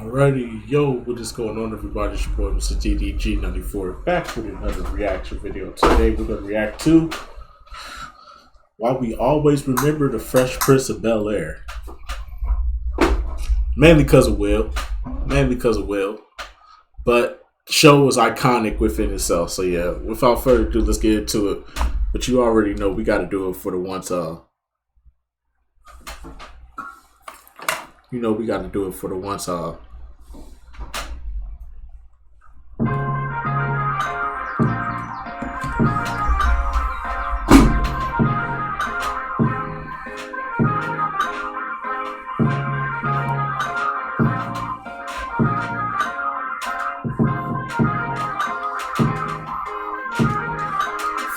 Alrighty, yo, what is going on, everybody? It's your boy, Mr. DDG94, back with another reaction video. Today, we're going to react to Why We Always Remember the Fresh Prince of Bel-Air. Mainly because of Will. But the show was iconic within itself. So, yeah, without further ado, let's get into it. But you already know we got to do it for the ones, we got to do it for the ones,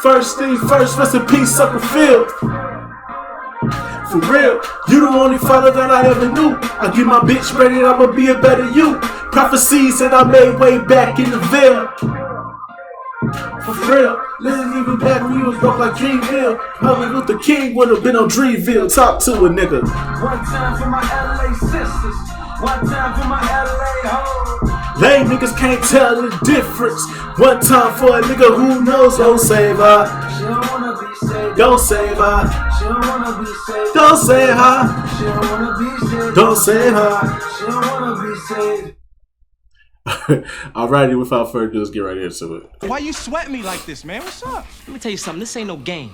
First thing first, rest in peace, Sucker Phil. For real, you the only father that I ever knew. I get my bitch ready, I'ma be a better you. Prophecies that I made way back in the Ville. For real, listen, even back when you was broke like Dreamville. Martin Luther King would have been on Dreamville. Talk to a nigga. One time for my LA sisters, one time for my LA hoes. Lame niggas can't tell the difference. One time for a nigga who knows. Don't save her. She don't wanna be saved. Don't save her. She don't wanna be saved. Don't save her. She don't wanna be saved. Don't save her. She don't wanna be saved. Alrighty, without further ado, let's get right into it. Why you sweating me like this, man? What's up? Let me tell you something, this ain't no game.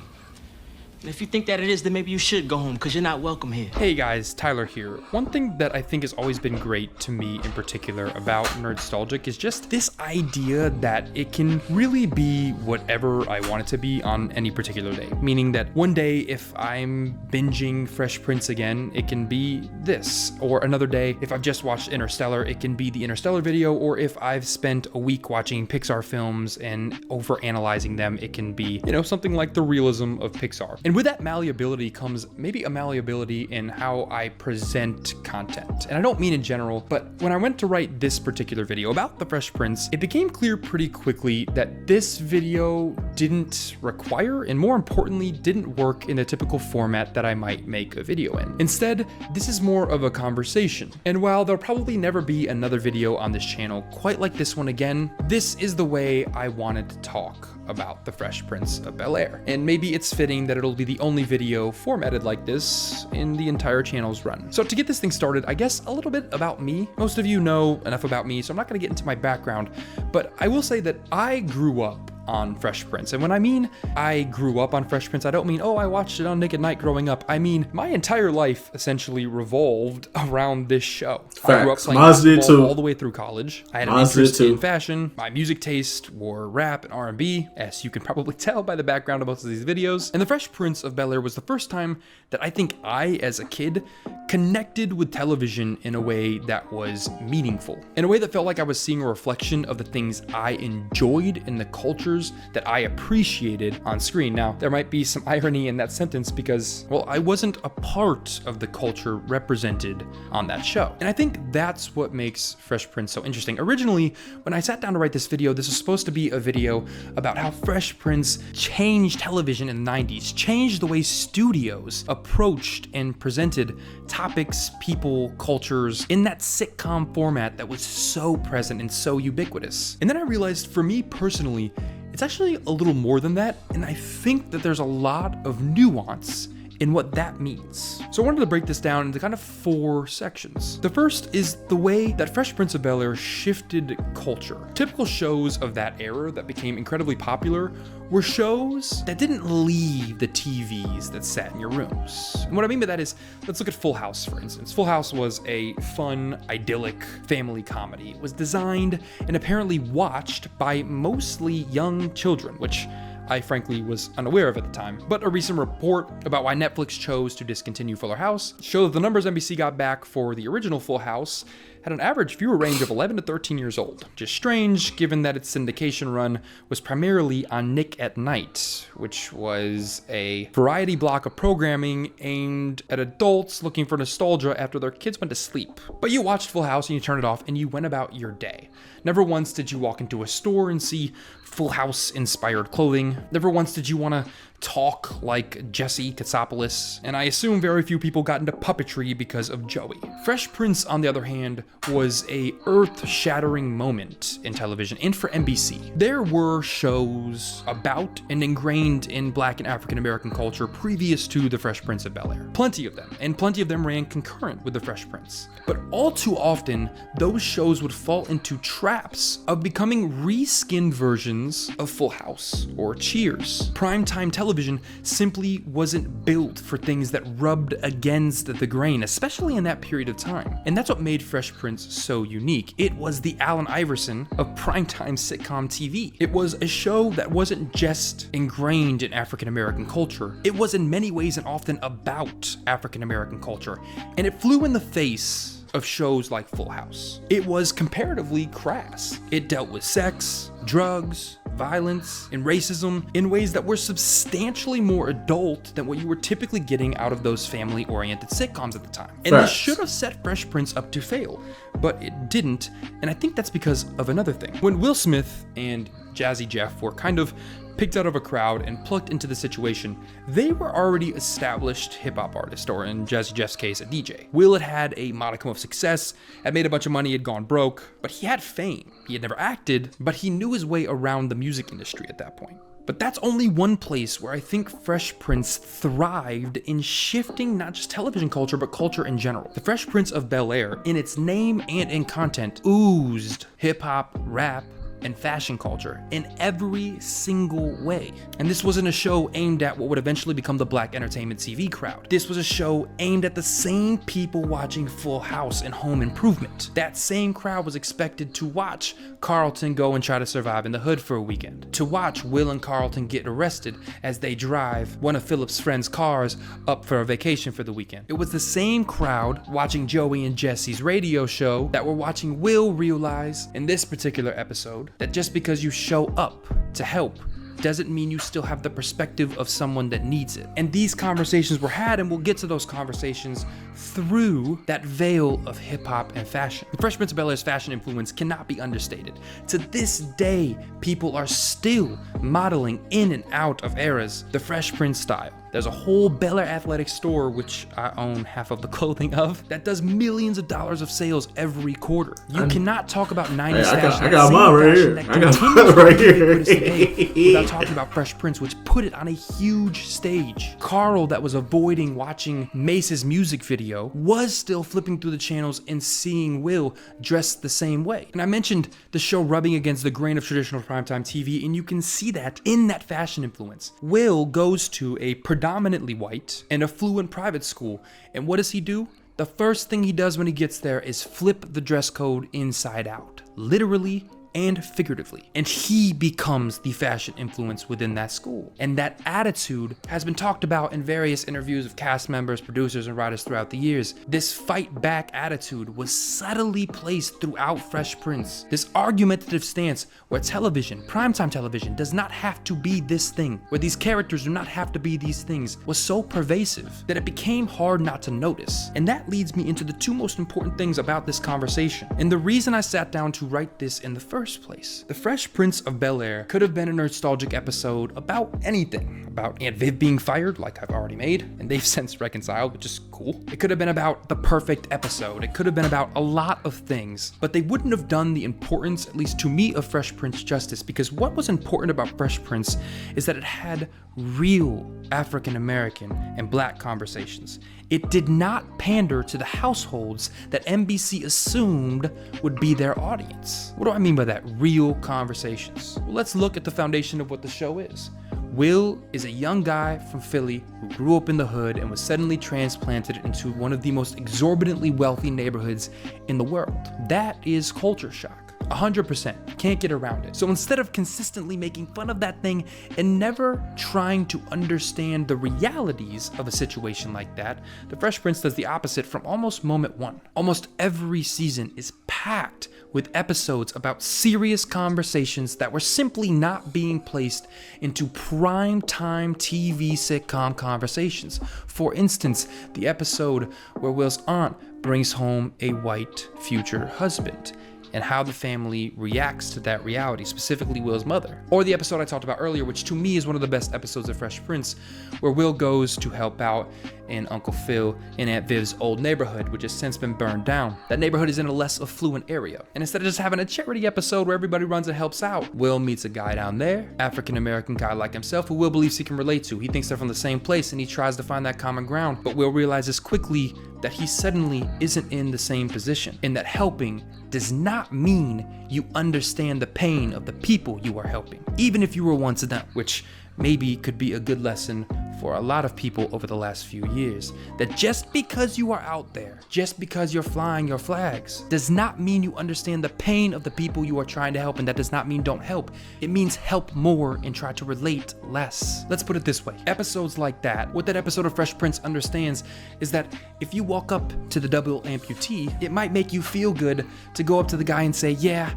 And if you think that it is, then maybe you should go home, because you're not welcome here. Hey guys, Tyler here. One thing that I think has always been great to me in particular about Nerdstalgic is just this idea that it can really be whatever I want it to be on any particular day. Meaning that one day, if I'm binging Fresh Prince again, it can be this. Or another day, if I've just watched Interstellar, it can be the Interstellar video. Or if I've spent a week watching Pixar films and over-analyzing them, it can be, something like the realism of Pixar. And with that malleability comes maybe a malleability in how I present content. And I don't mean in general, but when I went to write this particular video about the Fresh Prince, it became clear pretty quickly that this video didn't require, and more importantly, didn't work in the typical format that I might make a video in. Instead, this is more of a conversation. And while there'll probably never be another video on this channel quite like this one again, this is the way I wanted to talk about the Fresh Prince of Bel-Air. And maybe it's fitting that it'll be the only video formatted like this in the entire channel's run. So to get this thing started, I guess a little bit about me. Most of you know enough about me, so I'm not gonna get into my background, but I will say that I grew up on Fresh Prince. And when I mean I grew up on Fresh Prince, I don't mean, oh, I watched it on Nick at Night growing up. I mean, my entire life essentially revolved around this show. Facts. I grew up playing basketball all the way through college. I had an interest in fashion. My music taste were rap and R&B, as you can probably tell by the background of most of these videos. And the Fresh Prince of Bel-Air was the first time that I think I, as a kid, connected with television in a way that was meaningful. In a way that felt like I was seeing a reflection of the things I enjoyed in the cultures that I appreciated on screen. Now, there might be some irony in that sentence because, well, I wasn't a part of the culture represented on that show. And I think that's what makes Fresh Prince so interesting. Originally, when I sat down to write this video, this was supposed to be a video about how Fresh Prince changed television in the 90s, changed the way studios approached and presented topics, people, cultures in that sitcom format that was so present and so ubiquitous. And then I realized, for me personally, it's actually a little more than that, and I think that there's a lot of nuance in what that means. So I wanted to break this down into kind of 4 sections. The first is the way that Fresh Prince of Bel-Air shifted culture. Typical shows of that era that became incredibly popular were shows that didn't leave the TVs that sat in your rooms. And what I mean by that is, let's look at Full House, for instance. Full House was a fun, idyllic family comedy. It was designed and apparently watched by mostly young children, which I frankly was unaware of at the time. But a recent report about why Netflix chose to discontinue Fuller House showed that the numbers NBC got back for the original Full House had an average viewer range of 11 to 13 years old. Just strange, given that its syndication run was primarily on Nick at Night, which was a variety block of programming aimed at adults looking for nostalgia after their kids went to sleep. But you watched Full House and you turned it off and you went about your day. Never once did you walk into a store and see Full House inspired clothing. Never once did you want to talk like Jesse Katsopoulos, and I assume very few people got into puppetry because of Joey. Fresh Prince, on the other hand, was a earth-shattering moment in television and for NBC. There were shows about and ingrained in Black and African American culture previous to The Fresh Prince of Bel-Air. Plenty of them, and plenty of them ran concurrent with The Fresh Prince. But all too often, those shows would fall into traps of becoming reskinned versions of Full House or Cheers. Primetime television simply wasn't built for things that rubbed against the grain, especially in that period of time. And that's what made Fresh Prince so unique. It was the Allen Iverson of primetime sitcom TV. It was a show that wasn't just ingrained in African American culture. It was in many ways and often about African American culture. And it flew in the face of shows like Full House. It was comparatively crass. It dealt with sex, drugs, violence, and racism in ways that were substantially more adult than what you were typically getting out of those family-oriented sitcoms at the time. And this should have set Fresh Prince up to fail, but it didn't, and I think that's because of another thing. When Will Smith and Jazzy Jeff were kind of picked out of a crowd and plucked into the situation, they were already established hip-hop artists, or in Jazzy Jeff's case, a DJ. Will had had a modicum of success, had made a bunch of money, had gone broke, but he had fame. He had never acted, but he knew his way around the music industry at that point. But that's only one place where I think Fresh Prince thrived in shifting not just television culture, but culture in general. The Fresh Prince of Bel-Air, in its name and in content, oozed hip-hop, rap, and fashion culture in every single way. And this wasn't a show aimed at what would eventually become the Black entertainment TV crowd. This was a show aimed at the same people watching Full House and Home Improvement. That same crowd was expected to watch Carlton go and try to survive in the hood for a weekend, to watch Will and Carlton get arrested as they drive one of Philip's friends' cars up for a vacation for the weekend. It was the same crowd watching Joey and Jesse's radio show that were watching Will realize in this particular episode that just because you show up to help doesn't mean you still have the perspective of someone that needs it. And these conversations were had, and we'll get to those conversations through that veil of hip-hop and fashion. The Fresh Prince of Bel-Air's fashion influence cannot be understated. To this day, people are still modeling in and out of eras the Fresh Prince style. There's a whole Bel-Air athletic store, which I own half of the clothing of, that does millions of dollars of sales every quarter. You cannot talk about 90s fashion. I got mine right here. I got mine right here. Without talking about Fresh Prince, which put it on a huge stage. Carl, that was avoiding watching Mace's music video, was still flipping through the channels and seeing Will dressed the same way. And I mentioned the show rubbing against the grain of traditional primetime TV, and you can see that in that fashion influence. Will goes to a predominantly white and affluent private school, and what does he do? The first thing he does when he gets there is flip the dress code inside out, literally and figuratively. And he becomes the fashion influence within that school. And that attitude has been talked about in various interviews of cast members, producers, and writers throughout the years. This fight back attitude was subtly placed throughout Fresh Prince. This argumentative stance where television, primetime television, does not have to be this thing, where these characters do not have to be these things, was so pervasive that it became hard not to notice. And that leads me into the two most important things about this conversation. And the reason I sat down to write this in the first place. The Fresh Prince of Bel-Air could have been a nostalgic episode about anything. About Aunt Viv being fired, like I've already made, and they've since reconciled, which is cool. It could have been about the perfect episode. It could have been about a lot of things, but they wouldn't have done the importance, at least to me, of Fresh Prince justice, because what was important about Fresh Prince is that it had real African American and Black conversations. It did not pander to the households that NBC assumed would be their audience. What do I mean by that? Real conversations. Well, let's look at the foundation of what the show is. Will is a young guy from Philly who grew up in the hood and was suddenly transplanted into one of the most exorbitantly wealthy neighborhoods in the world. That is culture shock. 100%. Can't get around it. So instead of consistently making fun of that thing and never trying to understand the realities of a situation like that, The Fresh Prince does the opposite from almost moment one. Almost every season is packed with episodes about serious conversations that were simply not being placed into prime time TV sitcom conversations. For instance, the episode where Will's aunt brings home a white future husband. and how the family reacts to that reality, specifically Will's mother. Or the episode I talked about earlier, which to me is one of the best episodes of Fresh Prince, where Will goes to help out in Uncle Phil and Aunt Viv's old neighborhood, which has since been burned down. That neighborhood is in a less affluent area. And instead of just having a charity episode where everybody runs and helps out, Will meets a guy down there, African-American guy like himself, who Will believes he can relate to. He thinks they're from the same place and he tries to find that common ground, but Will realizes quickly that he suddenly isn't in the same position, and that helping does not mean you understand the pain of the people you are helping, even if you were once them, which maybe could be a good lesson for a lot of people over the last few years, that just because you are out there, just because you're flying your flags, does not mean you understand the pain of the people you are trying to help, and that does not mean don't help. It means help more and try to relate less. Let's put it this way. Episodes like that, what that episode of Fresh Prince understands is that if you walk up to the double amputee, it might make you feel good to go up to the guy and say, yeah,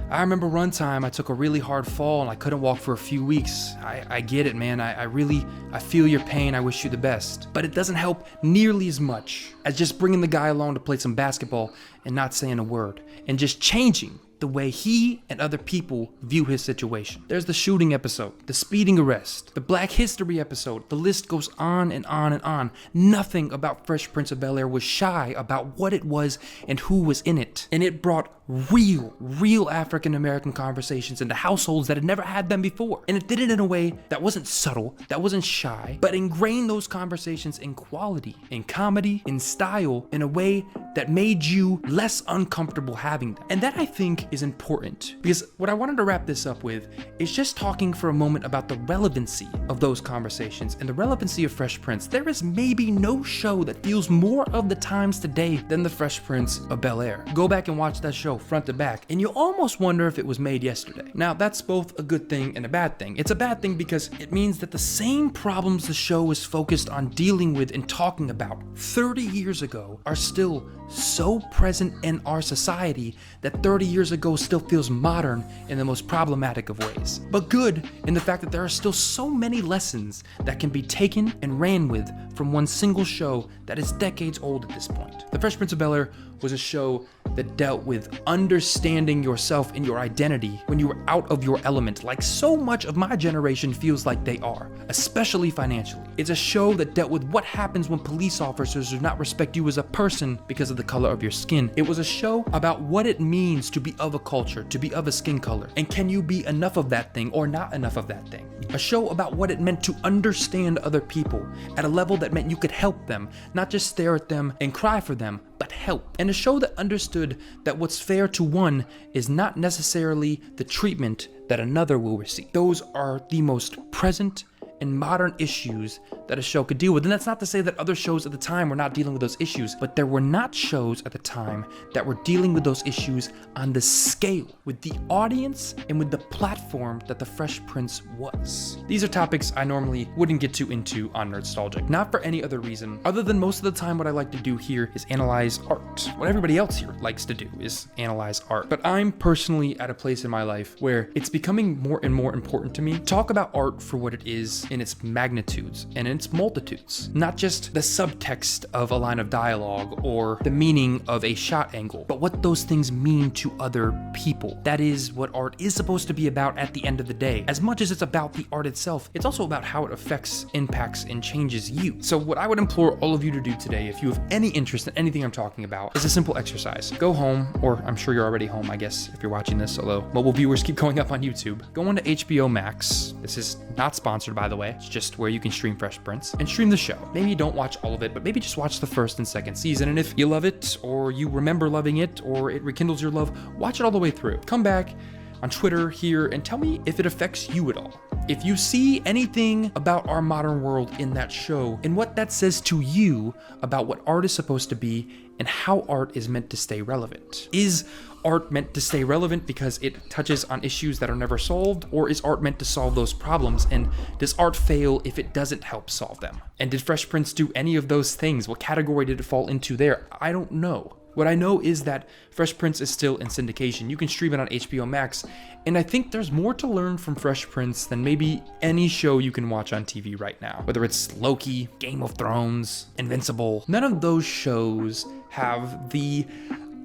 I remember one time I took a really hard fall and I couldn't walk for a few weeks. I get it, man. I feel your pain. I wish you the best. But it doesn't help nearly as much as just bringing the guy along to play some basketball and not saying a word, and just changing the way he and other people view his situation. There's the shooting episode, the speeding arrest, the Black History episode. The list goes on and on and on. Nothing about Fresh Prince of Bel-Air was shy about what it was and who was in it. And it brought real African-American conversations into households that had never had them before. And it did it in a way that wasn't subtle, that wasn't shy, but ingrained those conversations in quality, in comedy, in style, in a way that made you less uncomfortable having them. And that, I think, is important, because what I wanted to wrap this up with is just talking for a moment about the relevancy of those conversations and the relevancy of Fresh Prince. There is maybe no show that feels more of the times today than the Fresh Prince of Bel-Air. Go back and watch that show front to back, and you'll almost wonder if it was made yesterday. Now, that's both a good thing and a bad thing. It's a bad thing because it means that the same problems the show is focused on dealing with and talking about 30 years ago are still so present in our society that 30 years ago still feels modern in the most problematic of ways. But good in the fact that there are still so many lessons that can be taken and ran with from one single show that is decades old at this point. The Fresh Prince of Bel-Air was a show that dealt with understanding yourself and your identity when you were out of your element, like so much of my generation feels like they are, especially financially. It's a show that dealt with what happens when police officers do not respect you as a person because of the color of your skin. It was a show about what it means to be of a culture, to be of a skin color, and can you be enough of that thing or not enough of that thing. A show about what it meant to understand other people at a level that meant you could help them, not just stare at them and cry for them, but help. And a show that understood that what's fair to one is not necessarily the treatment that another will receive. Those are the most present and modern issues that a show could deal with. And that's not to say that other shows at the time were not dealing with those issues, but there were not shows at the time that were dealing with those issues on the scale, with the audience and with the platform that the Fresh Prince was. These are topics I normally wouldn't get too into on Nerdstalgic, not for any other reason other than most of the time what I like to do here is analyze art. What everybody else here likes to do is analyze art. But I'm personally at a place in my life where it's becoming more and more important to me to talk about art for what it is in its magnitudes and in its multitudes, not just the subtext of a line of dialogue or the meaning of a shot angle, but what those things mean to other people. That is what art is supposed to be about at the end of the day. As much as it's about the art itself, it's also about how it affects, impacts, and changes you. So what I would implore all of you to do today, if you have any interest in anything I'm talking about, is a simple exercise. Go home, or I'm sure you're already home, I guess, if you're watching this, although mobile viewers keep going up on YouTube. Go on to HBO Max. This is not sponsored, by the way. It's just where you can stream Fresh Prince and stream the show. Maybe you don't watch all of it, but maybe just watch the first and second season. And if you love it, or you remember loving it, or it rekindles your love, watch it all the way through. Come back on Twitter here and tell me if it affects you at all. If you see anything about our modern world in that show and what that says to you about what art is supposed to be and how art is meant to stay relevant. Is art meant to stay relevant because it touches on issues that are never solved, or is art meant to solve those problems? And does art fail if it doesn't help solve them? And did Fresh Prince do any of those things? What category did it fall into there? I don't know. What I know is that Fresh Prince is still in syndication. You can stream it on HBO Max, and I think there's more to learn from Fresh Prince than maybe any show you can watch on TV right now. Whether it's Loki, Game of Thrones, Invincible, none of those shows have the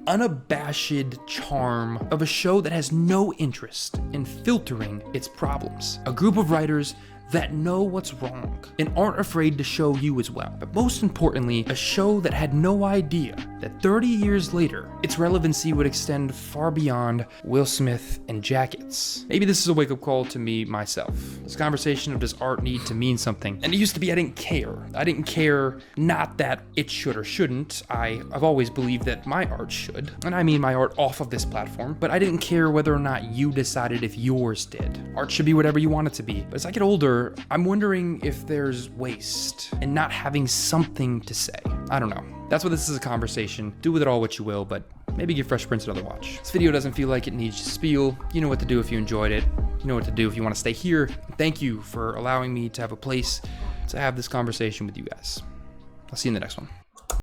unabashed charm of a show that has no interest in filtering its problems. A group of writers that know what's wrong and aren't afraid to show you as well. But most importantly, a show that had no idea that 30 years later, its relevancy would extend far beyond Will Smith and jackets. Maybe this is a wake-up call to me myself. This conversation of does art need to mean something? And it used to be I didn't care. I didn't care, not that it should or shouldn't. I've always believed that my art should, and I mean my art off of this platform, but I didn't care whether or not you decided if yours did. Art should be whatever you want it to be. But as I get older, I'm wondering if there's waste in not having something to say. I don't know. That's what this is, a conversation. Do with it all what you will, but maybe give Fresh Prince another watch. This video doesn't feel like it needs to spiel. You know what to do if you enjoyed it. You know what to do if you want to stay here. Thank you for allowing me to have a place to have this conversation with you guys. I'll see you in the next one.